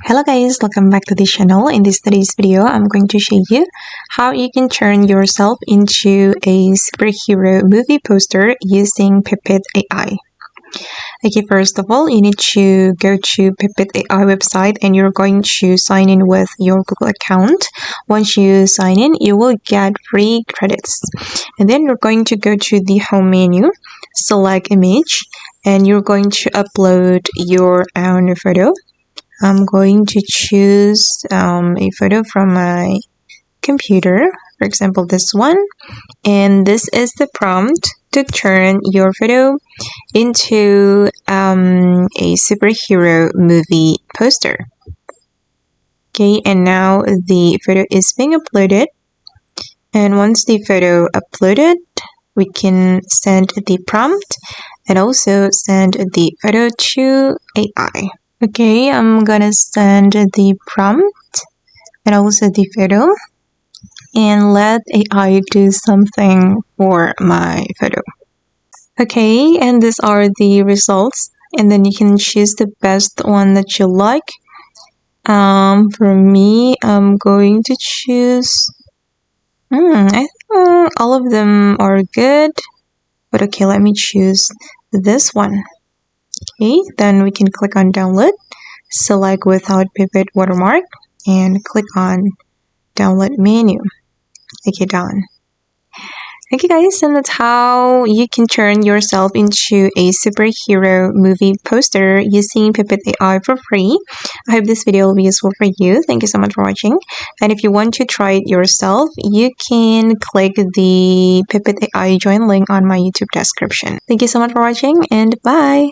Hello guys, welcome back to this channel. In today's video, I'm going to show you how you can turn yourself into a superhero movie poster using Pippit AI. Okay, first of all, you need to go to Pippit AI website and you're going to sign in with your Google account. Once you sign in, you will get free credits. And then you're going to go to the home menu, select image, and you're going to upload your own photo. I'm going to choose a photo from my computer, for example this one, and this is the prompt to turn your photo into a superhero movie poster. Okay, and now the photo is being uploaded, and once the photo uploaded, we can send the prompt and also send the photo to AI. Okay, I'm gonna send the prompt and also the photo and let AI do something for my photo. Okay, and these are the results, and then you can choose the best one that you like. For me, I'm going to choose I think all of them are good, but okay, let me choose this one. Okay, then we can click on download, select without Pippit Watermark, and click on download menu. Okay, done. Okay guys, and that's how you can turn yourself into a superhero movie poster using Pippit AI for free. I hope this video will be useful for you. Thank you so much for watching. And if you want to try it yourself, you can click the Pippit AI join link on my YouTube description. Thank you so much for watching, and bye!